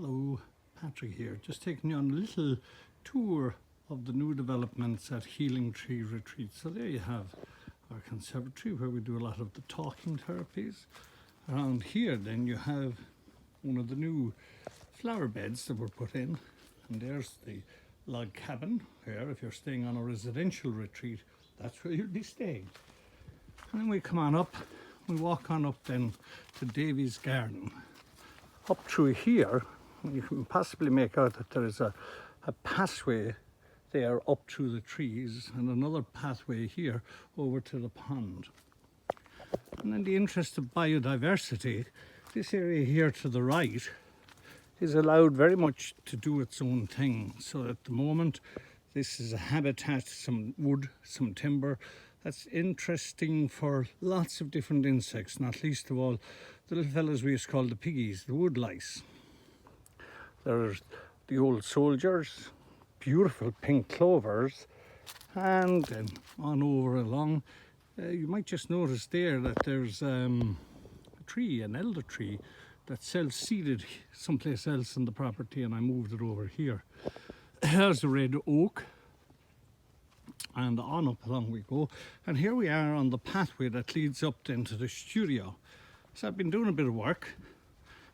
Hello, Patrick here, just taking you on a little tour of the new developments at Healing Tree Retreat. So there you have our conservatory where we do a lot of the talking therapies. Around here then you have one of the new flower beds that were put in, and there's the log cabin where if you're staying on a residential retreat, that's where you'll be staying. And then we come on up, we walk on up then to Davy's garden. Up through here, you can possibly make out that there is a pathway there up through the trees and another pathway here over to the pond. And in the interest of biodiversity, this area here to the right is allowed very much to do its own thing. So at the moment, this is a habitat, some wood, some timber, that's interesting for lots of different insects, not least of all the little fellows we used to call the piggies, the wood lice. There's the old soldiers, beautiful pink clovers, and then on over along, you might just notice there that there's a tree, an elder tree, that's self-seeded someplace else in the property, and I moved it over here. There's the red oak, and on up along we go. And here we are on the pathway that leads up into the studio. So I've been doing a bit of work.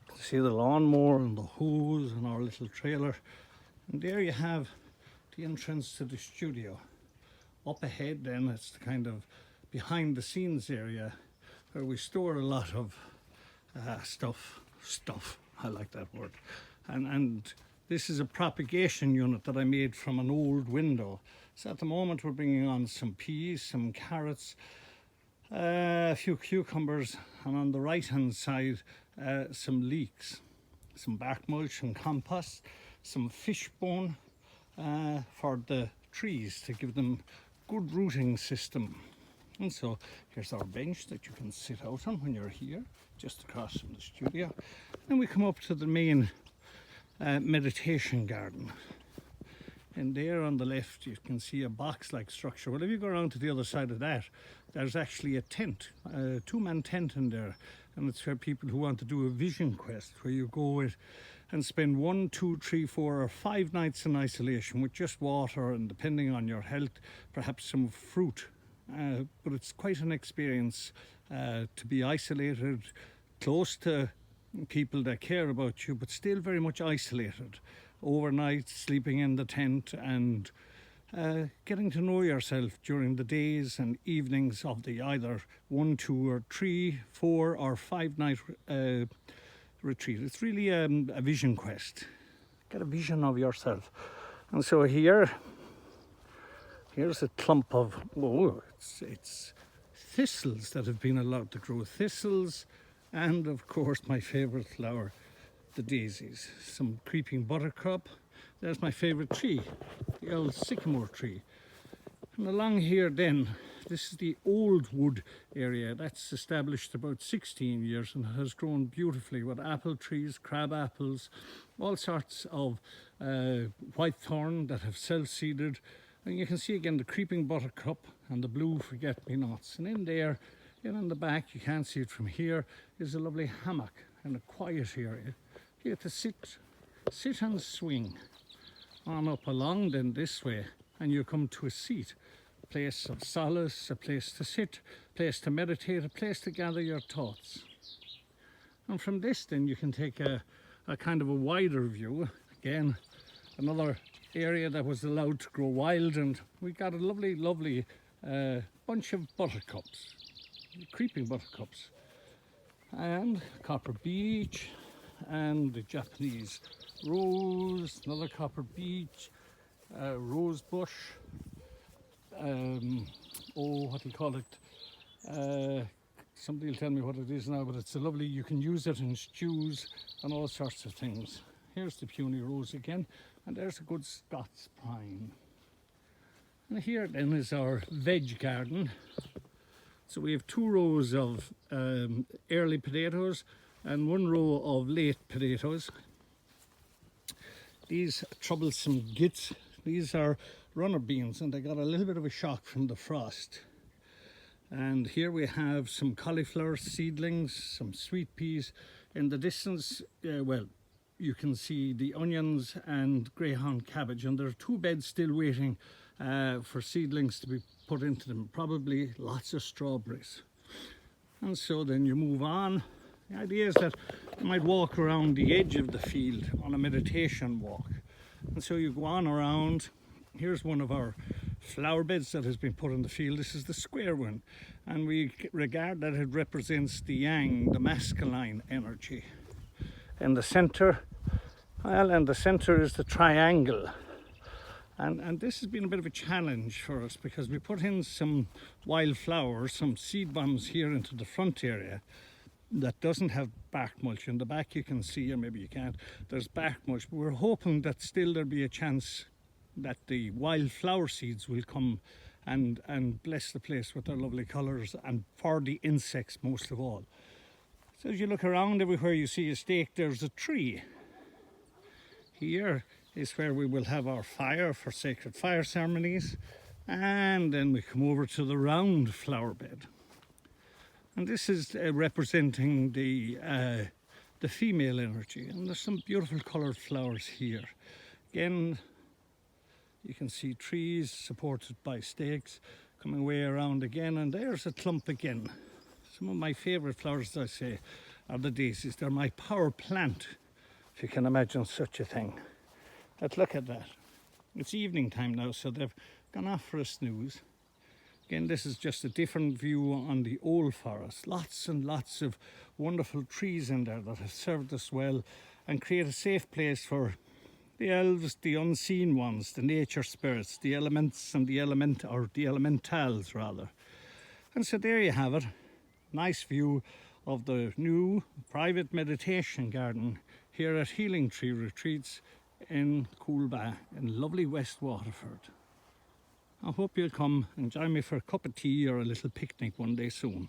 You can see the lawnmower and the hose and our little trailer. And there you have the entrance to the studio. Up ahead then it's the kind of behind the scenes area where we store a lot of stuff, I like that word. And this is a propagation unit that I made from an old window. So at the moment we're bringing on some peas, some carrots, a few cucumbers, and on the right hand side some leeks, some bark mulch and compost, some fish bone for the trees to give them good rooting system. And so here's our bench that you can sit out on when you're here, just across from the studio. Then we come up to the main meditation garden. And there on the left you can see a box-like structure. Well, if you go around to the other side of that, there's actually a tent, a two-man tent in there. And it's for people who want to do a vision quest, where you go and spend 1, 2, 3, 4 or 5 nights in isolation with just water and, depending on your health, perhaps some fruit. But it's quite an experience to be isolated, close to people that care about you, but still very much isolated. Overnight, sleeping in the tent, and getting to know yourself during the days and evenings of the either 1, 2 or 3, 4 or 5 night retreat. It's really a vision quest. Get a vision of yourself. And so here's a clump of, it's thistles that have been allowed to grow. Thistles, and of course my favourite flower, the daisies. Some creeping buttercup. There's my favourite tree, the old sycamore tree. And along here then, this is the old wood area. That's established about 16 years and has grown beautifully with apple trees, crab apples, all sorts of white thorn that have self-seeded. And you can see again the creeping buttercup and the blue forget-me-nots. And in there, in the back, you can't see it from here, is a lovely hammock and a quiet area. You get to sit and swing on up along then this way, and you come to a seat, a place of solace, a place to sit, a place to meditate, a place to gather your thoughts. And from this then you can take a kind of a wider view. Again, another area that was allowed to grow wild, and we got a lovely bunch of buttercups, creeping buttercups, and copper beech, and the Japanese rose, another copper beech, rose bush, what do you call it? Somebody will tell me what it is now, but it's a lovely, you can use it in stews and all sorts of things. Here's the puny rose again, and there's a good Scots pine. And here then is our veg garden. So we have 2 rows of early potatoes and 1 row of late potatoes. These troublesome gits, these are runner beans, and they got a little bit of a shock from the frost. And here we have some cauliflower seedlings, some sweet peas. In the distance, well, you can see the onions and greyhound cabbage, and there are 2 beds still waiting for seedlings to be put into them, probably lots of strawberries. And so then you move on. The idea is that you might walk around the edge of the field on a meditation walk. And so you go on around. Here's one of our flower beds that has been put in the field. This is the square one, and we regard that it represents the yang, the masculine energy. In the center, well, in the center is the triangle. And this has been a bit of a challenge for us because we put in some wildflowers, some seed bombs here into the front area that doesn't have bark mulch. In the back you can see, or maybe you can't, there's bark mulch. But we're hoping that still there'll be a chance that the wildflower seeds will come and bless the place with their lovely colours, and for the insects most of all. So as you look around, everywhere you see a stake, there's a tree. Here is where we will have our fire for sacred fire ceremonies, and then we come over to the round flower bed. And this is representing the female energy, and there's some beautiful coloured flowers here. Again, you can see trees supported by stakes coming way around again, and there's a clump again. Some of my favourite flowers, as I say, are the daisies. They're my power plant, if you can imagine such a thing. But look at that. It's evening time now, so they've gone off for a snooze. Again, this is just a different view on the old forest. Lots and lots of wonderful trees in there that have served us well and create a safe place for the elves, the unseen ones, the nature spirits, the elements and the elementals rather. And so there you have it. Nice view of the new private meditation garden here at Healing Tree Retreats in Coolba in lovely West Waterford. I hope you'll come and join me for a cup of tea or a little picnic one day soon.